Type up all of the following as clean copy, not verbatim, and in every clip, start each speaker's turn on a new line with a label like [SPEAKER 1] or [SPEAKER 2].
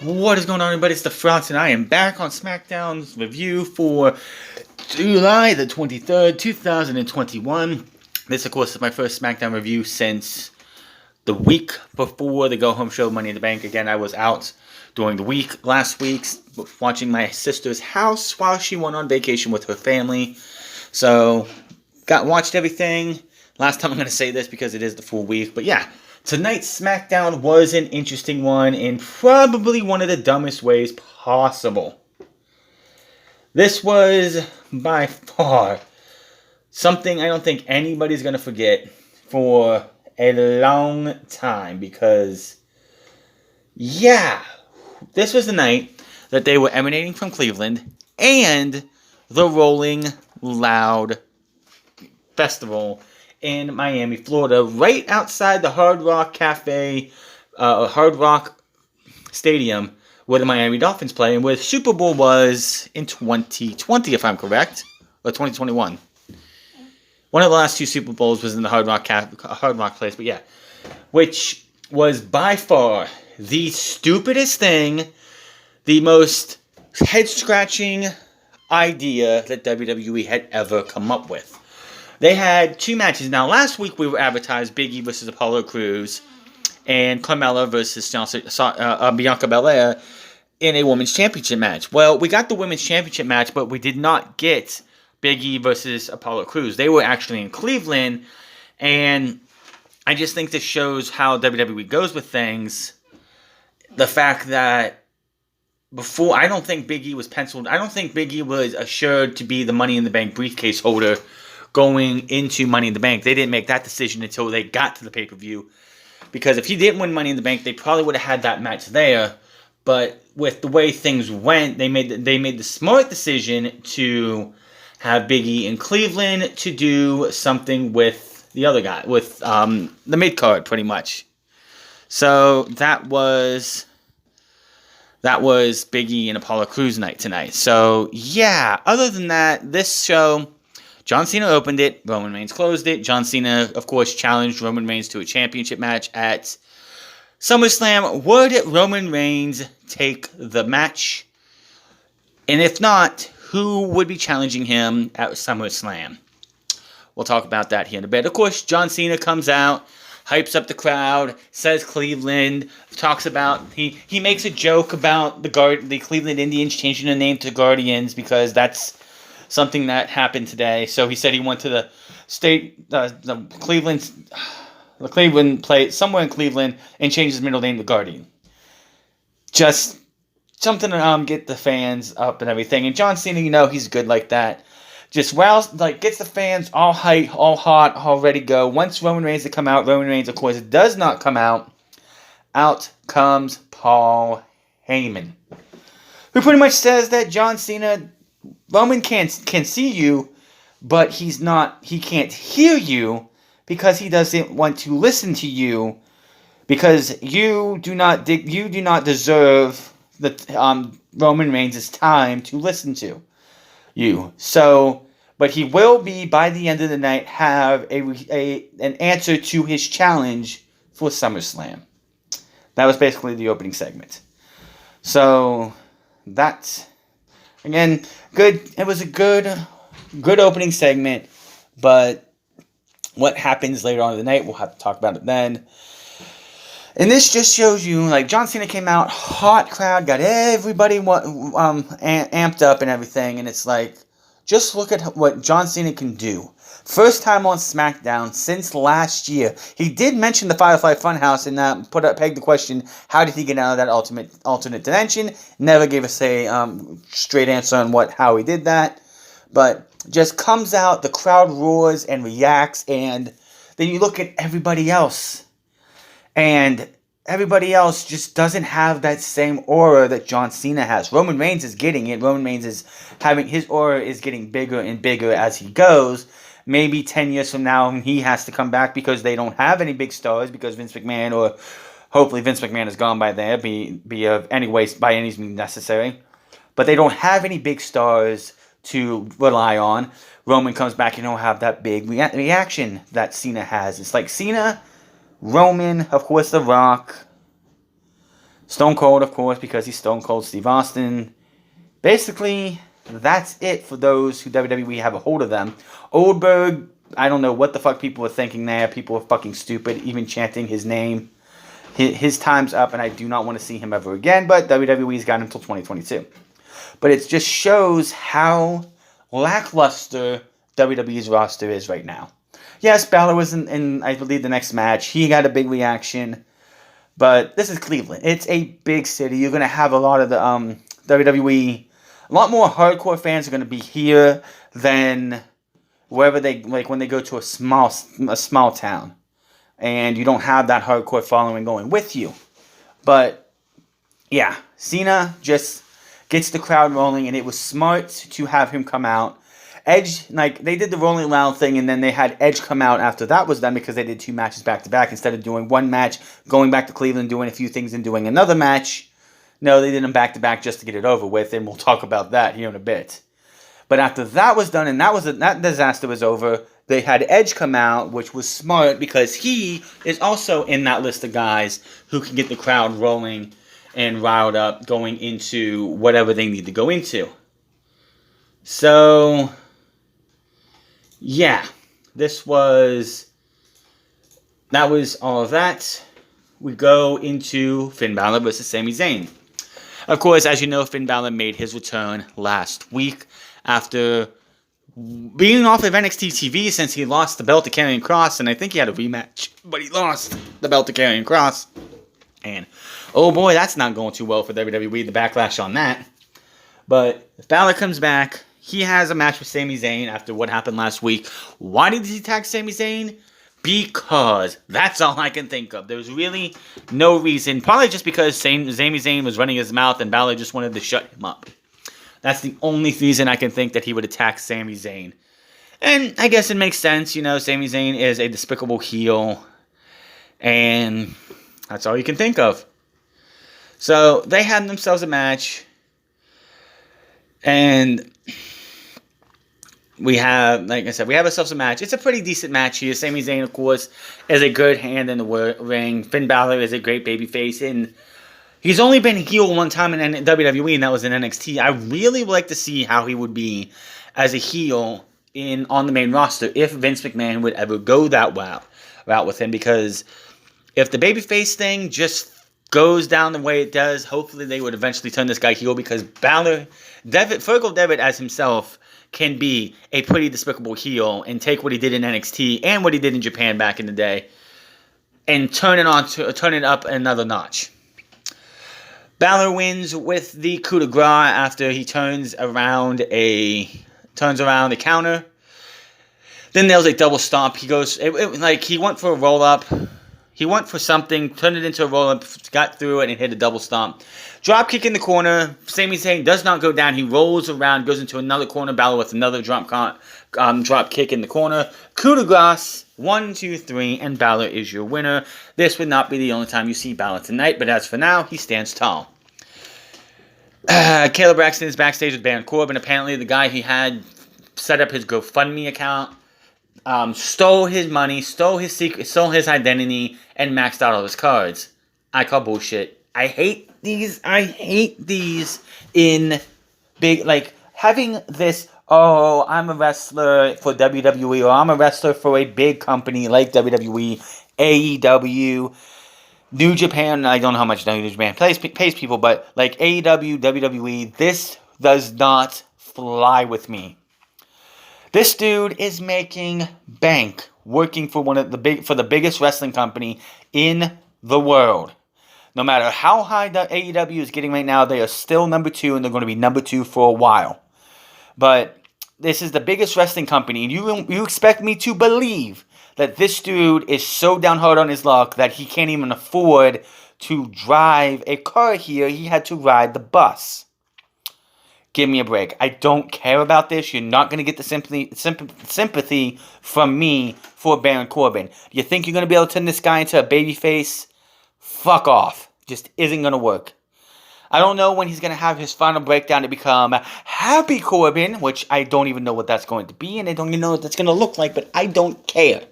[SPEAKER 1] What is going on, everybody? It's the Frost, and I am back on SmackDown's review for July the 23rd, 2021. This, of course, is my first SmackDown review since the week before the go-home show, Money in the Bank. Again, I was out during the week, last week, watching my sister's house while she went on vacation with her family. So, watched everything. Last time I'm going to say this because it is the full week, but yeah. Tonight's SmackDown was an interesting one in probably one of the dumbest ways possible. This was by far something I don't think anybody's going to forget for a long time because, yeah, this was the night that they were emanating from Cleveland and the Rolling Loud Festival in Miami, Florida, right outside the Hard Rock Cafe, Hard Rock Stadium, where the Miami Dolphins play, and where the Super Bowl was in 2020, if I'm correct, or 2021. One of the last two Super Bowls was in the Hard Rock place, but yeah, which was by far the stupidest thing, the most head-scratching idea that WWE had ever come up with. They had two matches. Now, last week we were advertised Big E versus Apollo Crews and Carmella versus Bianca Belair in a women's championship match. Well, we got the women's championship match, but we did not get Big E versus Apollo Crews. They were actually in Cleveland, and I just think this shows how WWE goes with things. The fact that before, I don't think Big E was penciled. I don't think Big E was assured to be the Money in the Bank briefcase holder going into Money in the Bank. They didn't make that decision until they got to the pay-per-view. Because if he didn't win Money in the Bank, they probably would have had that match there. But with the way things went, they made the smart decision to have Big E in Cleveland to do something with the other guy, with the mid-card, pretty much. So that was Big E and Apollo Crews night tonight. So yeah, other than that, this show, John Cena opened it, Roman Reigns closed it. John Cena, of course, challenged Roman Reigns to a championship match at SummerSlam. Would Roman Reigns take the match? And if not, who would be challenging him at SummerSlam? We'll talk about that here in a bit. Of course, John Cena comes out, hypes up the crowd, says Cleveland, talks about, he makes a joke about the Cleveland Indians changing their name to Guardians because that's something that happened today. So he said he went to the Cleveland play somewhere in Cleveland and changed his middle name to Guardian. Just something to get the fans up and everything. And John Cena, he's good like that. Just gets the fans all hype, all hot, all ready to go. Once Roman Reigns to come out, Roman Reigns, of course, does not come out. Out comes Paul Heyman, who pretty much says that John Cena, Roman can see you, but he can't hear you because he doesn't want to listen to you because you do not deserve Roman Reigns' time to listen to you. So, but he will be, by the end of the night, have an answer to his challenge for SummerSlam. That was basically the opening segment. So, that, again, good. It was a good opening segment, but what happens later on in the night, we'll have to talk about it then. And this just shows you, John Cena came out, hot crowd, got everybody amped up and everything, and it's just look at what John Cena can do. First time on SmackDown since last year. He did mention the Firefly Funhouse and pegged the question, how did he get out of that alternate dimension? Never gave us a straight answer on how he did that. But just comes out, the crowd roars and reacts, and then you look at everybody else. And everybody else just doesn't have that same aura that John Cena has. Roman Reigns is getting it. Roman Reigns is his aura is getting bigger and bigger as he goes. Maybe 10 years from now, he has to come back because they don't have any big stars because Vince McMahon, or hopefully Vince McMahon is gone by there, by any means necessary. But they don't have any big stars to rely on. Roman comes back and he'll have that big reaction that Cena has. It's like Cena, Roman, of course, The Rock, Stone Cold, of course, because he's Stone Cold Steve Austin. Basically, that's it for those who WWE have a hold of them. Oldberg, I don't know what the fuck people were thinking there. People were fucking stupid, even chanting his name. His time's up, and I do not want to see him ever again, but WWE's got him until 2022. But it just shows how lackluster WWE's roster is right now. Yes, Balor was in, I believe, the next match. He got a big reaction. But this is Cleveland. It's a big city. You're going to have a lot of the WWE, a lot more hardcore fans are going to be here than wherever they, like when they go to a small town. And you don't have that hardcore following going with you. But, yeah, Cena just gets the crowd rolling, and it was smart to have him come out. Edge, like, they did the Rolling Loud thing, and then they had Edge come out after that was done because they did 2 matches back-to-back instead of doing 1 match, going back to Cleveland, doing a few things, and doing another match. No, they did them back-to-back just to get it over with, and we'll talk about that here in a bit. But after that was done, and that disaster was over, they had Edge come out, which was smart because he is also in that list of guys who can get the crowd rolling and riled up going into whatever they need to go into. So, yeah, that was all of that. We go into Finn Balor versus Sami Zayn. Of course, as you know, Finn Balor made his return last week after being off of NXT TV since he lost the belt to Karrion Kross, and I think he had a rematch, but he lost the belt to Karrion Kross. And, oh boy, that's not going too well for WWE, the backlash on that. But if Balor comes back, he has a match with Sami Zayn after what happened last week. Why did he attack Sami Zayn? Because that's all I can think of. There's really no reason. Probably just because Sami Zayn was running his mouth and Balor just wanted to shut him up. That's the only reason I can think that he would attack Sami Zayn. And I guess it makes sense, you know, Sami Zayn is a despicable heel. And that's all you can think of. So they had themselves a match. And we have, like I said, we have ourselves a match. It's a pretty decent match here. Sami Zayn, of course, is a good hand in the ring. Finn Balor is a great babyface. And he's only been heel one time in WWE, and that was in NXT. I really would like to see how he would be as a heel on the main roster if Vince McMahon would ever go that route with him. Because if the babyface thing just goes down the way it does, hopefully they would eventually turn this guy heel, because Fergal Devitt as himself can be a pretty despicable heel and take what he did in NXT and what he did in Japan back in the day and turn it up another notch. Balor wins with the coup de grace after he turns around the counter. Then there's a double stomp. He goes, he went for a roll up. He went for something, turned it into a roll up, got through it, and hit a double stomp. Drop kick in the corner. Sami Zayn does not go down. He rolls around, goes into another corner. Balor with another drop kick in the corner. Coup de grace. 1, 2, 3, and Balor is your winner. This would not be the only time you see Balor tonight, but as for now, he stands tall. Caleb Braxton is backstage with Baron Corbin. Apparently, the guy he had set up his GoFundMe account stole his money, stole his secret, stole his identity, and maxed out all his cards. I call bullshit. I hate these in big, like, having this, oh, I'm a wrestler for WWE, or I'm a wrestler for a big company like WWE, AEW, New Japan. I don't know how much New Japan pays people, but like AEW, WWE, this does not fly with me. This dude is making bank working for the biggest wrestling company in the world. No matter how high the AEW is getting right now, they are still number 2, and they're going to be number 2 for a while. But this is the biggest wrestling company, and you expect me to believe that this dude is so down hard on his luck that he can't even afford to drive a car here. He had to ride the bus. Give me a break. I don't care about this. You're not going to get the sympathy from me for Baron Corbin. You think you're going to be able to turn this guy into a babyface? Fuck off. Just isn't going to work. I don't know when he's going to have his final breakdown to become Happy Corbin, which I don't even know what that's going to be, and I don't even know what that's going to look like, but I don't care.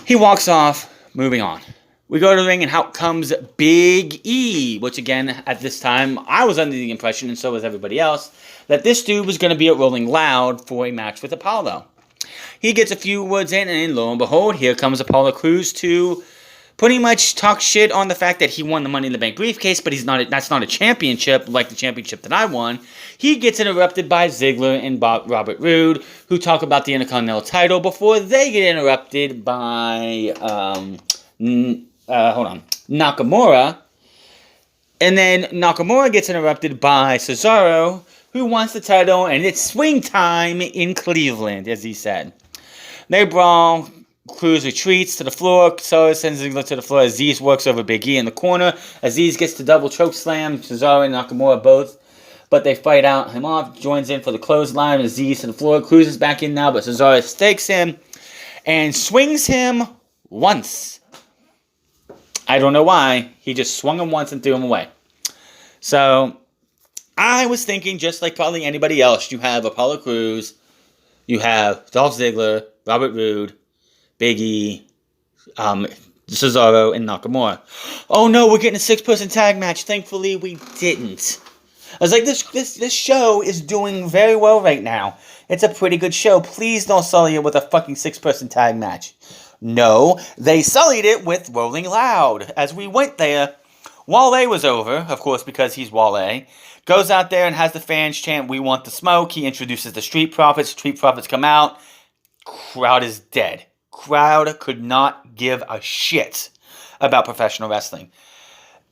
[SPEAKER 1] He walks off, moving on. We go to the ring, and out comes Big E, which again, at this time, I was under the impression, and so was everybody else, that this dude was going to be at Rolling Loud for a match with Apollo. He gets a few words in, and lo and behold, here comes Apollo Crews to pretty much talk shit on the fact that he won the Money in the Bank briefcase, but that's not a championship like the championship that I won. He gets interrupted by Ziggler and Robert Roode, who talk about the Intercontinental title before they get interrupted by Nakamura. And then Nakamura gets interrupted by Cesaro, who wants the title, and it's swing time in Cleveland, as he said. They brawl. Cruz retreats to the floor. Cesaro sends Ziggler to the floor. Aziz works over Big E in the corner. Aziz gets the double choke slam. Cesaro and Nakamura both. But they fight out him off. Joins in for the clothesline. Aziz to the floor. Cruz is back in now, but Cesaro stakes him and swings him once. I don't know why. He just swung him once and threw him away. So, I was thinking, just like probably anybody else, you have Apollo Crews, you have Dolph Ziggler, Robert Roode, Big E, Cesaro, and Nakamura. Oh no, we're getting a 6-person tag match. Thankfully, we didn't. I was like, this show is doing very well right now. It's a pretty good show. Please don't sully it with a fucking 6-person tag match. No, they sullied it with Rolling Loud. As we went there, Wale was over, of course, because he's Wale. Goes out there and has the fans chant, "We want the smoke." He introduces the Street Profits. Street Profits come out. Crowd is dead. Crowd could not give a shit about professional wrestling.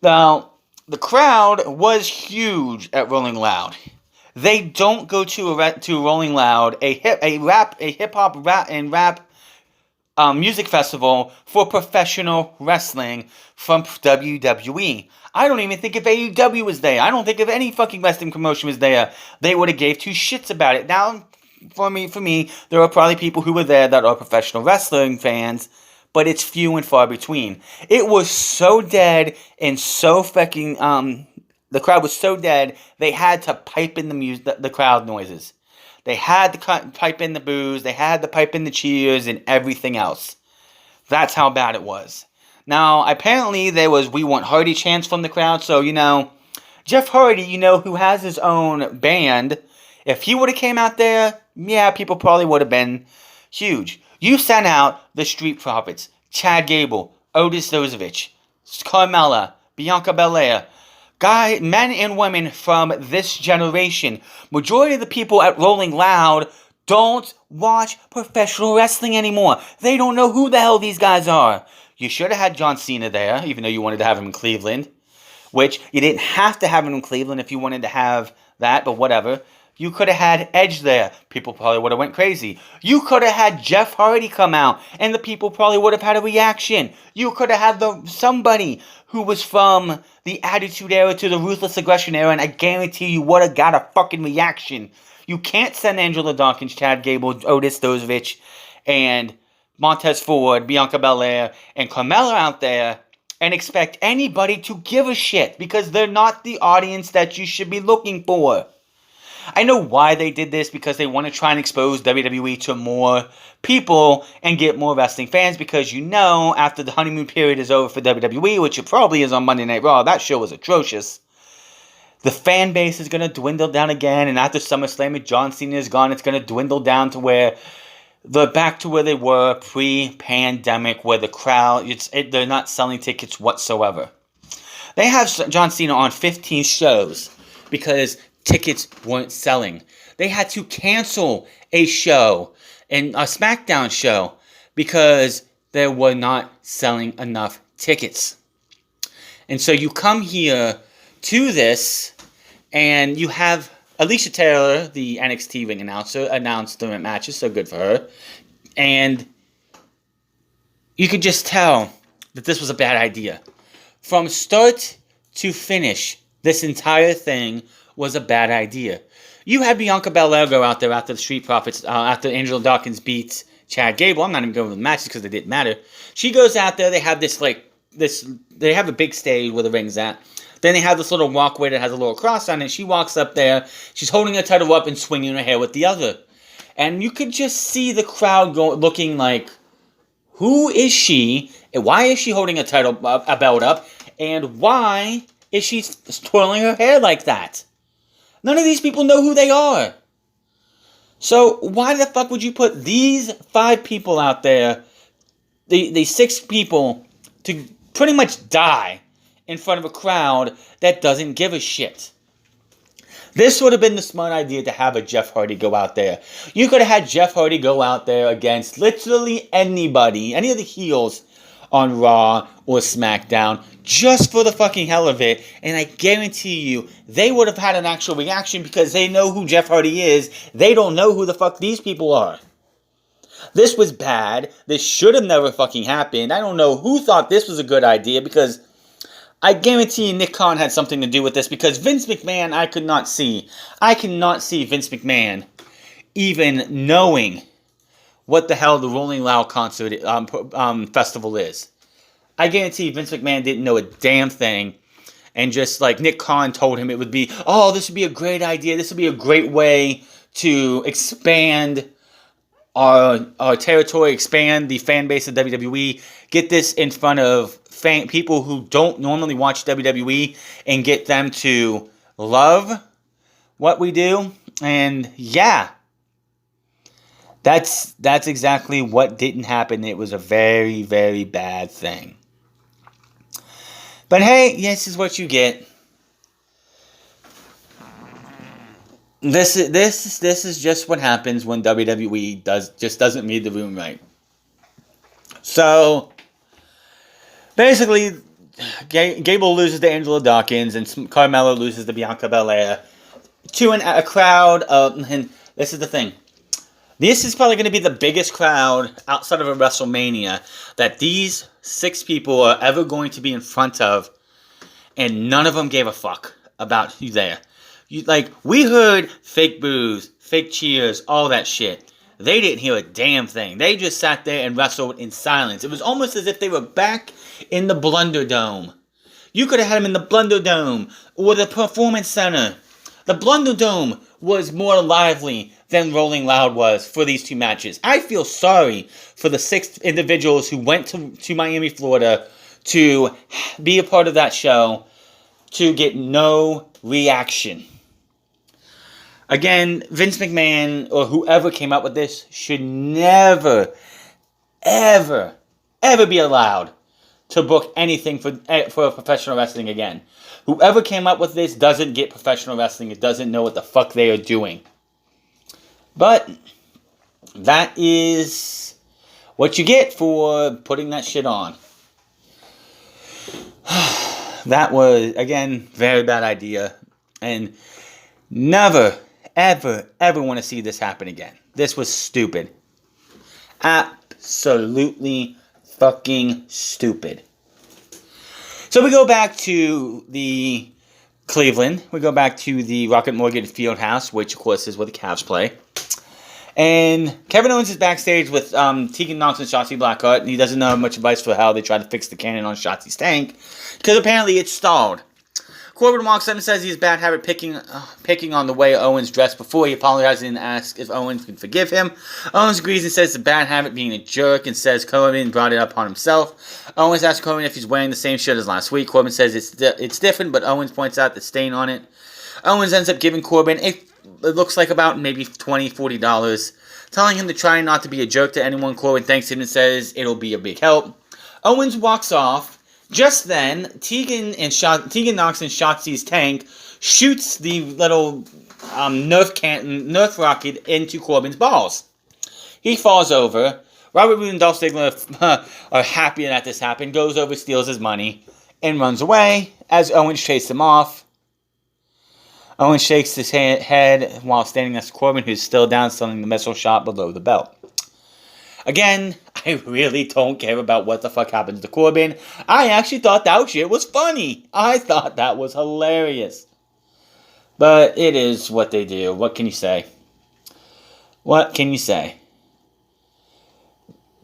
[SPEAKER 1] Now, the crowd was huge at Rolling Loud. They don't go to Rolling Loud, a hip hop rap music festival for professional wrestling from WWE. I don't even think if AEW was there. I don't think if any fucking wrestling promotion was there, they would have gave two shits about it. Now, for me, there are probably people who were there that are professional wrestling fans, but it's few and far between. It was so dead and so fucking the crowd was so dead. They had to pipe in the crowd noises. They had to pipe in the boos. They had to pipe in the cheers and everything else. That's how bad it was. Now, apparently there was "We Want Hardy" chants from the crowd. So, Jeff Hardy, who has his own band, if he would have came out there, yeah, people probably would have been huge. You sent out the Street Profits, Chad Gable, Otis Dozovich, Carmella, Bianca Belair, men and women from this generation. Majority of the people at Rolling Loud don't watch professional wrestling anymore. They don't know who the hell these guys are. You should have had John Cena there, even though you wanted to have him in Cleveland. Which, you didn't have to have him in Cleveland if you wanted to have that, but whatever. You could have had Edge there. People probably would have went crazy. You could have had Jeff Hardy come out, and the people probably would have had a reaction. You could have had somebody who was from the Attitude Era to the Ruthless Aggression Era, and I guarantee you would have got a fucking reaction. You can't send Angela Dawkins, Chad Gable, Otis Dozovich, and Montez Ford, Bianca Belair, and Carmella out there and expect anybody to give a shit, because they're not the audience that you should be looking for. I know why they did this, because they want to try and expose WWE to more people and get more wrestling fans, because after the honeymoon period is over for WWE, which it probably is on Monday Night Raw, that show was atrocious. The fan base is going to dwindle down again, and after SummerSlam and John Cena is gone, it's going to dwindle down to where they're back to where they were pre-pandemic, where the crowd, they're not selling tickets whatsoever. They have John Cena on 15 shows because tickets weren't selling. They had to cancel a show, and a SmackDown show, because they were not selling enough tickets. And so you come here to this, and you have Alicia Taylor, the NXT ring announcer, announced the matches, so good for her. And you could just tell that this was a bad idea. From start to finish, this entire thing was a bad idea. You had Bianca Belair go out there after the Street Profits, after Angela Dawkins beat Chad Gable. I'm not even going over the matches because they didn't matter. She goes out there, they have they have a big stage where the ring's at. Then they have this little walkway that has a little cross on it. She walks up there, she's holding her title up and swinging her hair with the other. And you could just see the crowd looking like, Who is she? And why is she holding a belt up? And why is she twirling her hair like that? None of these people know who they are. So why the fuck would you put these 5 people out there, the 6 people, to pretty much die in front of a crowd that doesn't give a shit? This would have been the smart idea to have a Jeff Hardy go out there. You could have had Jeff Hardy go out there against literally anybody, any of the heels on Raw or SmackDown, just for the fucking hell of it, and I guarantee you, they would have had an actual reaction because they know who Jeff Hardy is. They don't know who the fuck these people are. This was bad. This should have never fucking happened. I don't know who thought this was a good idea, because I guarantee Nick Khan had something to do with this, because Vince McMahon, I could not see. I cannot see Vince McMahon even knowing what the hell the Rolling Loud concert festival is. I guarantee Vince McMahon didn't know a damn thing, and just like Nick Khan told him it would be, oh, this would be a great idea, this would be a great way to expand our territory, expand the fan base of WWE, get this in front of people who don't normally watch WWE, and get them to love what we do. And yeah, that's exactly what didn't happen. It was a very, very bad thing. But hey, this is what you get. This is just what happens when WWE doesn't read the room right. So basically, Gable loses to Angela Dawkins, and Carmella loses to Bianca Belair to a crowd of. And this is the thing. This is probably going to be the biggest crowd outside of a WrestleMania that these 6 people are ever going to be in front of, and none of them gave a fuck about you there. We heard fake boos, fake cheers, all that shit. They didn't hear a damn thing. They just sat there and wrestled in silence. It was almost as if they were back in the Blunder Dome. You could have had them in the Blunder Dome or the Performance Center. The Blunder Dome was more lively than Rolling Loud was for these 2 matches. I feel sorry for the 6 individuals who went to Miami, Florida to be a part of that show to get no reaction. Again, Vince McMahon or whoever came up with this should never, ever, ever be allowed to book anything for professional wrestling again. Whoever came up with this doesn't get professional wrestling. It doesn't know what the fuck they are doing. But that is what you get for putting that shit on. That was, again, very bad idea. And never, ever, ever want to see this happen again. This was stupid. Absolutely fucking stupid. So we go back to the Cleveland. We go back to the Rocket Mortgage Fieldhouse, which, of course, is where the Cavs play. And Kevin Owens is backstage with Tegan Nox and Shotzi Blackheart, and he doesn't know much advice for how they try to fix the cannon on Shotzi's tank, because apparently it's stalled. Corbin walks up and says he's bad habit picking on the way Owens dressed before he apologizes and asks if Owens can forgive him. Owens agrees and says it's a bad habit being a jerk, and says Corbin brought it upon himself. Owens asks Corbin if he's wearing the same shirt as last week. Corbin says it's different, but Owens points out the stain on it. Owens ends up giving Corbin it looks like about maybe $20, $40, telling him to try not to be a jerk to anyone. Corbin thanks him and says it'll be a big help. Owens walks off. Just then, Tegan Nox and Shotzi's tank shoots the little Nerf rocket into Corbin's balls. He falls over. Robert Roode and Dolph Ziggler are happy that this happened, goes over, steals his money, and runs away as Owens chases him off. Owens shakes his head while standing next to Corbin, who's still down, selling the missile shot below the belt. Again, I really don't care about what the fuck happens to Corbin. I actually thought that shit was funny. I thought that was hilarious. But it is what they do. What can you say? What can you say?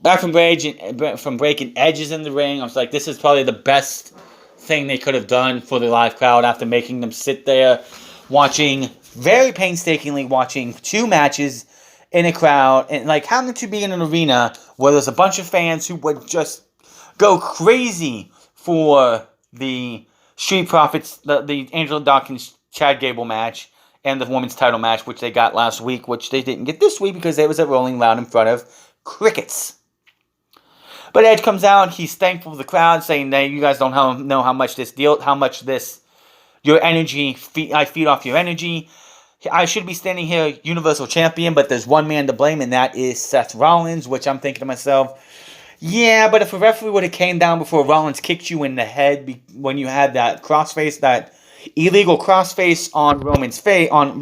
[SPEAKER 1] Back from breaking edges in the ring, I was like, this is probably the best thing they could have done for the live crowd after making them sit there very painstakingly watching 2 matches in a crowd, and like having to be in an arena where there's a bunch of fans who would just go crazy for the Street Profits, the Angelo Dawkins Chad Gable match, and the women's title match, which they got last week, which they didn't get this week because it was at Rolling Loud in front of crickets. But Edge comes out, he's thankful for the crowd, saying, "Hey, you guys don't know how much your energy, I feed off your energy. I should be standing here Universal Champion, but there's one man to blame, and that is Seth Rollins," which I'm thinking to myself, yeah, but if a referee would have came down before Rollins kicked you in the head when you had that crossface, that illegal crossface on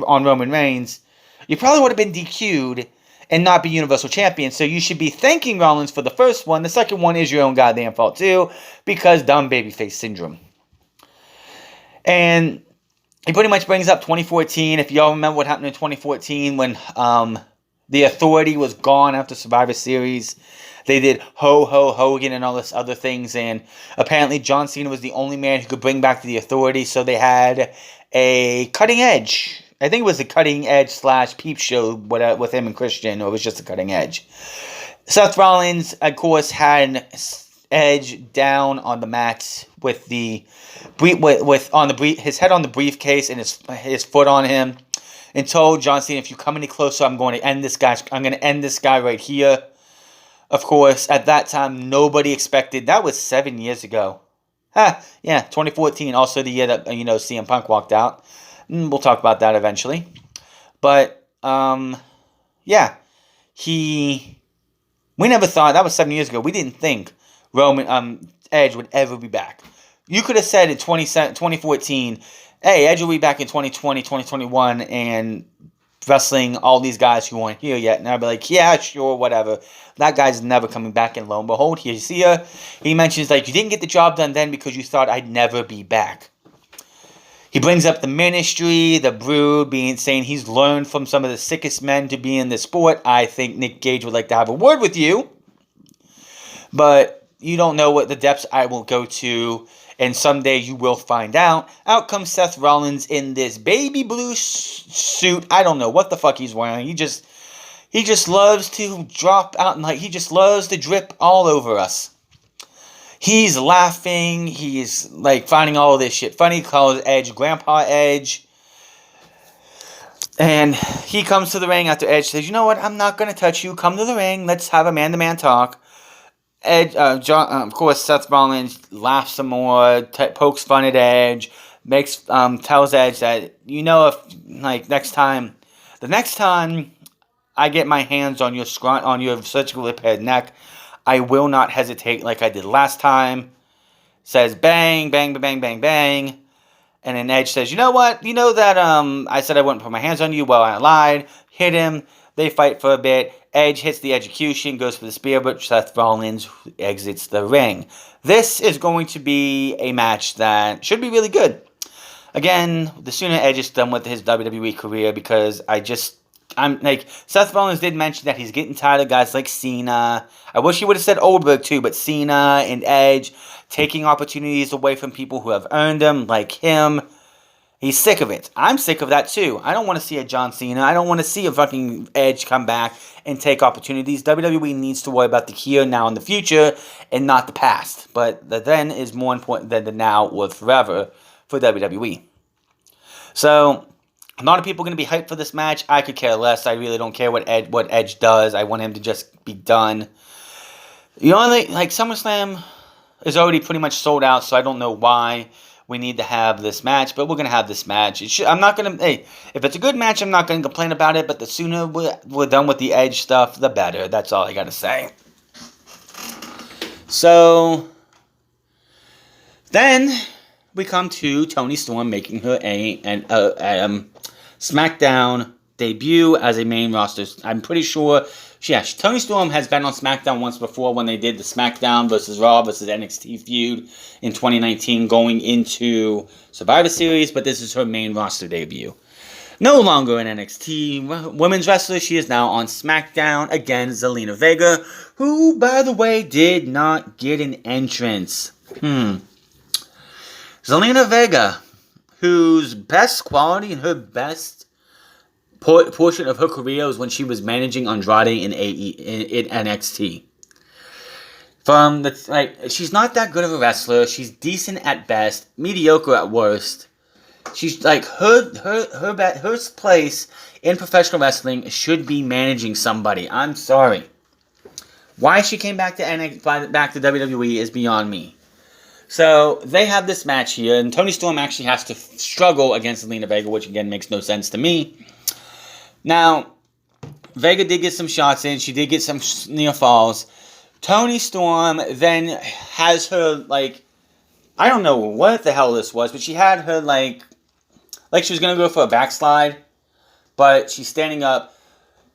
[SPEAKER 1] on Roman Reigns, you probably would have been DQ'd and not be Universal Champion. So you should be thanking Rollins for the first one. The second one is your own goddamn fault too, because dumb babyface syndrome. And he pretty much brings up 2014. If y'all remember what happened in 2014 when the Authority was gone after Survivor Series. They did Hogan and all this other things, and apparently John Cena was the only man who could bring back the Authority, so they had a Cutting Edge. I think it was a Cutting Edge / Peep Show with him and Christian, or it was just a Cutting Edge. Seth Rollins, of course, had Edge down on the mat with his head on the briefcase and his foot on him, and told John Cena, "If you come any closer, I'm going to end this guy. I'm going to end this guy right here." Of course, at that time, nobody expected. That was 7 years ago. Yeah, 2014. Also the year that CM Punk walked out. We'll talk about that eventually. But yeah, we never thought, that was 7 years ago. We didn't think Edge would ever be back. You could have said in 2014, hey, Edge will be back in 2020, 2021, and wrestling all these guys who aren't here yet. And I'd be like, yeah, sure, whatever. That guy's never coming back. And lo and behold, here's here. He mentions, like, you didn't get the job done then because you thought I'd never be back. He brings up the Ministry, the Brood, saying he's learned from some of the sickest men to be in the sport. I think Nick Gage would like to have a word with you. But you don't know what the depths I will go to. And someday you will find out. Out comes Seth Rollins in this baby blue suit. I don't know what the fuck he's wearing. He just loves to drop out and he just loves to drip all over us. He's laughing. He's like finding all of this shit funny. He calls Edge Grandpa Edge. And he comes to the ring after Edge says, "You know what? I'm not going to touch you. Come to the ring. Let's have a man-to-man talk." Edge, of course, Seth Rollins laughs some more, pokes fun at Edge, tells Edge that, if the next time I get my hands on your surgically repaired neck, I will not hesitate like I did last time. Says bang, bang, bang, bang, bang. And then Edge says, "You know what? You know that I said I wouldn't put my hands on you. Well, I lied." Hit him. They fight for a bit. Edge hits the execution, goes for the spear, but Seth Rollins exits the ring. This is going to be a match that should be really good. Again, the sooner Edge is done with his WWE career, because Seth Rollins did mention that he's getting tired of guys like Cena. I wish he would have said Goldberg too, but Cena and Edge taking opportunities away from people who have earned them, like him. He's sick of it. I'm sick of that too. I don't want to see a John Cena. I don't want to see a fucking Edge come back and take opportunities. WWE needs to worry about the here, now, and the future, and not the past. But the then is more important than the now or forever for WWE. So, a lot of people are going to be hyped for this match. I could care less. I really don't care what Edge does. I want him to just be done. SummerSlam is already pretty much sold out, so I don't know why we need to have this match, but we're going to have this match. If it's a good match, I'm not going to complain about it, but the sooner we're done with the Edge stuff, the better. That's all I got to say. So, then we come to Toni Storm making her SmackDown debut as a main roster. I'm pretty sure, Toni Storm has been on SmackDown once before when they did the SmackDown versus Raw versus NXT feud in 2019 going into Survivor Series, but this is her main roster debut. No longer an NXT women's wrestler, she is now on SmackDown against Zelina Vega, who, by the way, did not get an entrance. Zelina Vega, whose best quality and her best portion of her career was when she was managing Andrade in NXT. She's not that good of a wrestler. She's decent at best, mediocre at worst. She's like her place in professional wrestling should be managing somebody. I'm sorry. Why she came back to WWE is beyond me. So they have this match here, and Toni Storm actually has to struggle against Zelina Vega, which again makes no sense to me. Now, Vega did get some shots in. She did get some near falls. Toni Storm then has her, I don't know what the hell this was, but she had her, like she was going to go for a backslide, but she's standing up,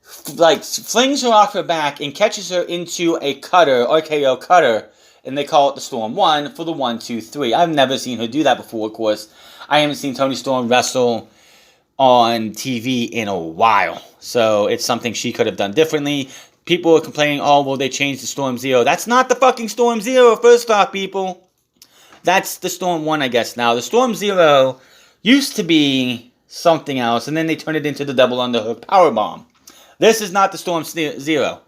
[SPEAKER 1] flings her off her back and catches her into a cutter, RKO cutter, and they call it the Storm 1 for the 1, 2, 3. I've never seen her do that before, of course. I haven't seen Toni Storm wrestle on TV in a while, so it's something she could have done differently. People are complaining, oh, well, they changed the Storm Zero. That's not the fucking Storm Zero, first off, people. That's the Storm 1, I guess, now. The Storm Zero used to be something else, and then they turned it into the double underhook powerbomb. This is not the Storm Zero.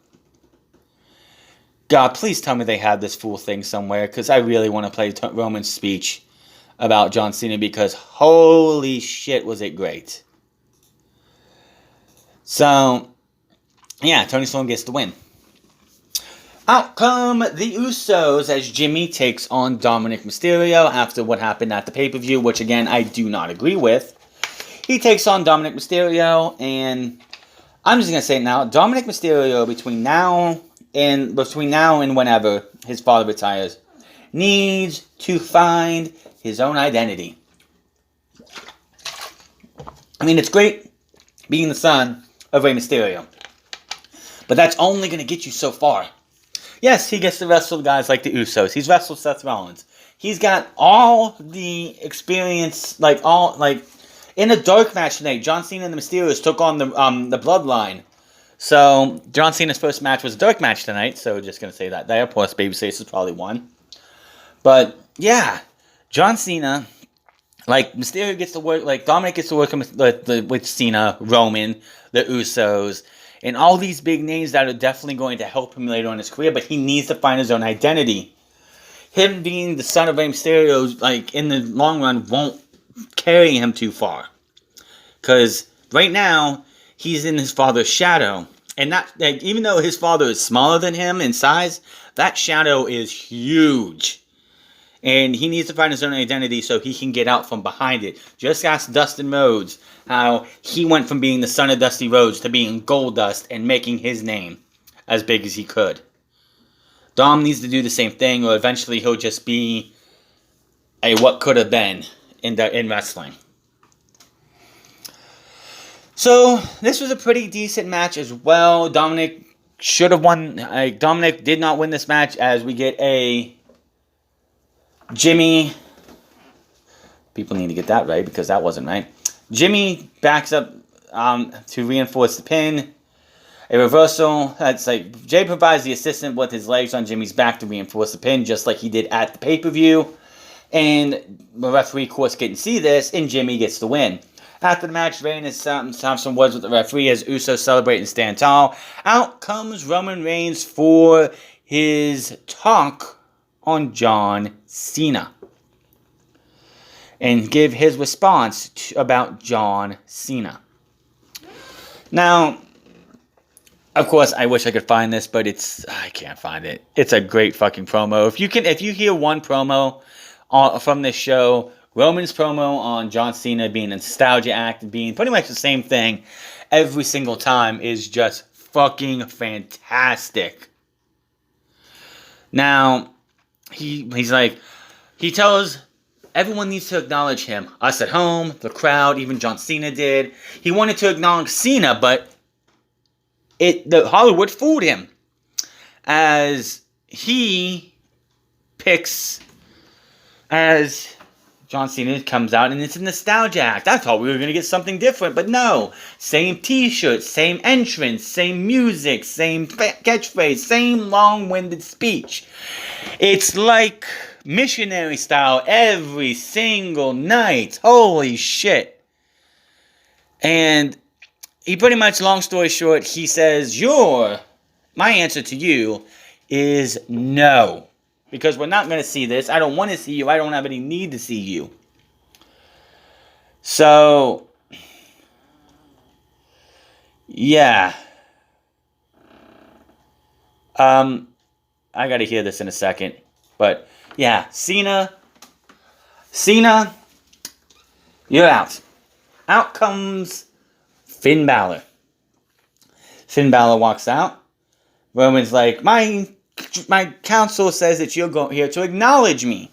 [SPEAKER 1] God, please tell me they had this full thing somewhere, because I really want to play Roman's speech about John Cena, because holy shit was it great. So, yeah, Toni Storm gets the win. Out come the Usos as Jimmy takes on Dominic Mysterio after what happened at the pay-per-view, which again, I do not agree with. He takes on Dominic Mysterio, and I'm just going to say it now, Dominic Mysterio, between now and whenever his father retires, needs to find his own identity. I mean, it's great being the son of Rey Mysterio, but that's only going to get you so far. Yes, he gets to wrestle guys like the Usos. He's wrestled Seth Rollins. He's got all the experience, in a dark match tonight, John Cena and the Mysterios took on the Bloodline. So, John Cena's first match was a dark match tonight, so just going to say that there. Plus, Babyface is probably one. But, yeah, John Cena, Mysterio gets to work, Dominic gets to work with Cena, Roman, the Usos, and all these big names that are definitely going to help him later on in his career, but he needs to find his own identity. Him being the son of Rey Mysterio, in the long run, won't carry him too far. Because right now, he's in his father's shadow. And that, even though his father is smaller than him in size, that shadow is huge. And he needs to find his own identity so he can get out from behind it. Just ask Dustin Rhodes how he went from being the son of Dusty Rhodes to being Goldust and making his name as big as he could. Dom needs to do the same thing, or eventually he'll just be a what could have been in wrestling. So, this was a pretty decent match as well. Dominic should have won. Dominic did not win this match, as we get a Jimmy. People need to get that right, because that wasn't right. Jimmy backs up to reinforce the pin. A reversal. That's Jay provides the assistant with his legs on Jimmy's back to reinforce the pin, just like he did at the pay-per-view. And the referee, of course, couldn't see this, and Jimmy gets the win. After the match, Reigns has some words with the referee as Usos celebrate and stand tall. Out comes Roman Reigns for his talk on John Cena and give his response about John Cena. Now, of course, I wish I could find this, but I can't find it. It's a great fucking promo. If you hear one promo from this show, Roman's promo on John Cena being a nostalgia act and being pretty much the same thing every single time is just fucking fantastic. Now, he tells everyone needs to acknowledge him. Us at home, the crowd, even John Cena did. He wanted to acknowledge Cena, but the Hollywood fooled him, as he picks as John Cena comes out, and it's a nostalgia act. I thought we were going to get something different, but no. Same t-shirt, same entrance, same music, same catchphrase, same long-winded speech. It's like missionary style every single night. Holy shit. And he pretty much, long story short, he says, my answer to you is no. Because we're not going to see this. I don't want to see you. I don't have any need to see you. So, yeah. I got to hear this in a second. But, yeah, Cena, you're out. Out comes Finn Balor. Finn Balor walks out. Roman's like, my counsel says that you're here to acknowledge me.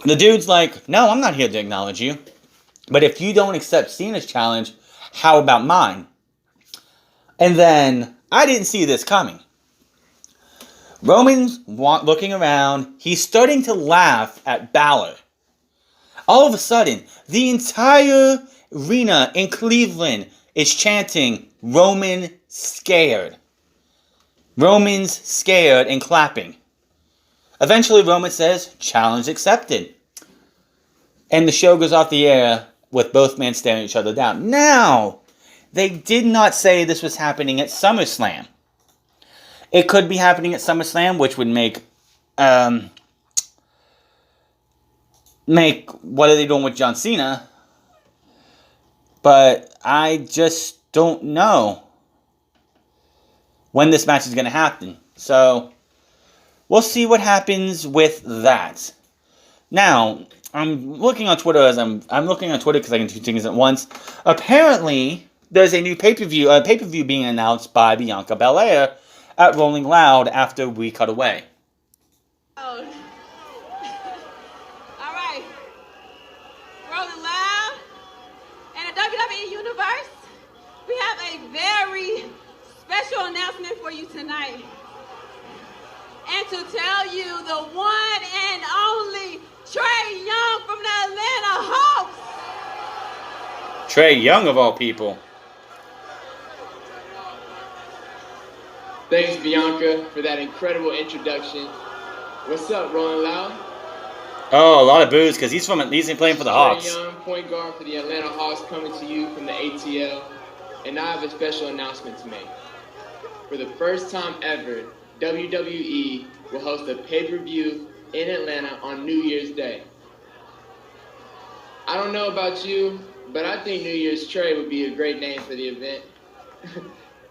[SPEAKER 1] The dude's like, no, I'm not here to acknowledge you. But if you don't accept Cena's challenge, how about mine? And then, I didn't see this coming. Roman's looking around. He's starting to laugh at Balor. All of a sudden, the entire arena in Cleveland is chanting, Roman scared. Roman's scared and clapping. Eventually, Roman says, challenge accepted. And the show goes off the air with both men staring each other down. Now, they did not say this was happening at SummerSlam. It could be happening at SummerSlam, which would make what are they doing with John Cena? But I just don't know when this match is going to happen. So, we'll see what happens with that. Now, I'm looking on Twitter I'm looking on Twitter because I can do two things at once. Apparently, there's a new pay-per-view being announced by Bianca Belair at Rolling Loud after we cut away.
[SPEAKER 2] Oh. All right. Rolling Loud. In the WWE Universe, we have a very special announcement for you tonight. And to tell you the one and only Trae Young from the Atlanta Hawks.
[SPEAKER 1] Trae Young of all people.
[SPEAKER 3] Thanks, Bianca, for that incredible introduction. What's up, Rolling Loud?
[SPEAKER 1] Oh, a lot of boos because he's playing for the Hawks.
[SPEAKER 3] Trae Young, point guard for the Atlanta Hawks, coming to you from the ATL. And I have a special announcement to make. For the first time ever, WWE will host a pay-per-view in Atlanta on New Year's Day. I don't know about you, but I think New Year's Trae would be a great name for the event.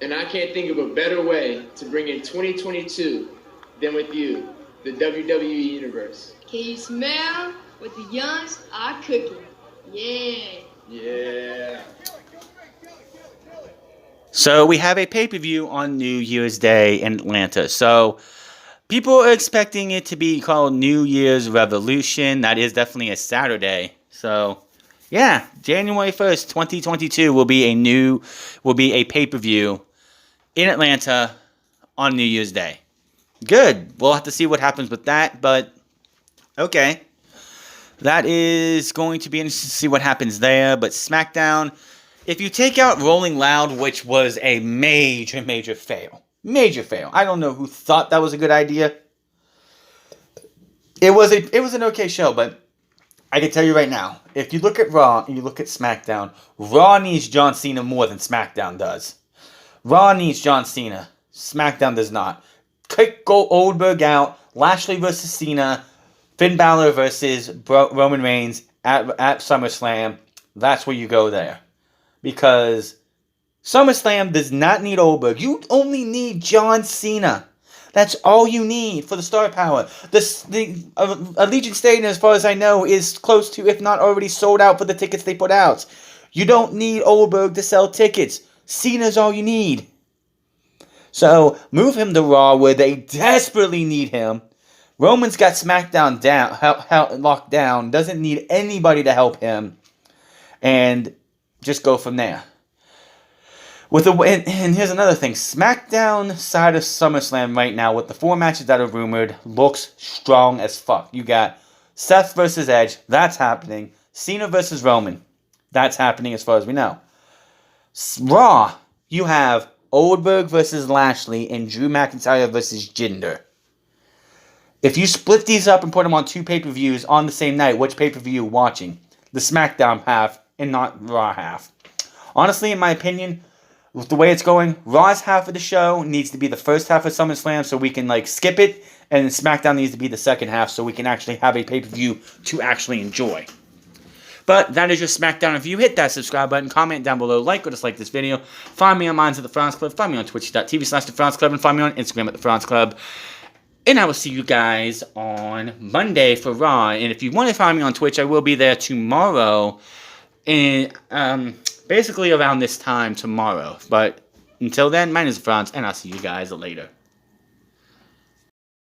[SPEAKER 3] And I can't think of a better way to bring in 2022 than with you, the WWE Universe.
[SPEAKER 4] Can you smell what the Youngs are cooking? Yeah.
[SPEAKER 3] Yeah.
[SPEAKER 1] So we have a pay-per-view on New Year's Day in Atlanta. So people are expecting it to be called New Year's Revolution. That is definitely a Saturday. So yeah, January 1st, 2022 will be a pay-per-view in Atlanta on New Year's Day. Good. We'll have to see what happens with that, but okay. That is going to be interesting to see what happens there, but SmackDown, if you take out Rolling Loud, which was a major, major fail. Major fail. I don't know who thought that was a good idea. It was an okay show, but I can tell you right now, if you look at Raw and you look at SmackDown, Raw needs John Cena more than SmackDown does. Raw needs John Cena. SmackDown does not. Kick Goldberg out. Lashley versus Cena. Finn Balor versus Roman Reigns at SummerSlam. That's where you go there. Because SummerSlam does not need Goldberg. You only need John Cena. That's all you need for the star power. The Allegiant Stadium, as far as I know, is close to, if not already sold out for the tickets they put out. You don't need Goldberg to sell tickets. Cena's all you need. So, move him to Raw where they desperately need him. Roman's got SmackDown locked down. Doesn't need anybody to help him. And just go from there. And here's another thing. SmackDown side of SummerSlam right now, with the 4 matches that are rumored, looks strong as fuck. You got Seth versus Edge. That's happening. Cena versus Roman. That's happening as far as we know. Raw, you have Goldberg versus Lashley and Drew McIntyre versus Jinder. If you split these up and put them on 2 pay-per-views on the same night, which pay-per-view are you watching? The SmackDown half and not Raw half. Honestly, in my opinion, with the way it's going, Raw's half of the show needs to be the first half of SummerSlam so we can like skip it, and SmackDown needs to be the second half so we can actually have a pay-per-view to actually enjoy. But that is your SmackDown review. Hit that subscribe button, comment down below, like or dislike this video. Find me on Minds of the France Club. Find me on twitch.tv/The France Club. And find me on Instagram at The France Club. And I will see you guys on Monday for Raw. And if you want to find me on Twitch, I will be there tomorrow. And basically around this time tomorrow. But until then, my name is France, and I'll see you guys later.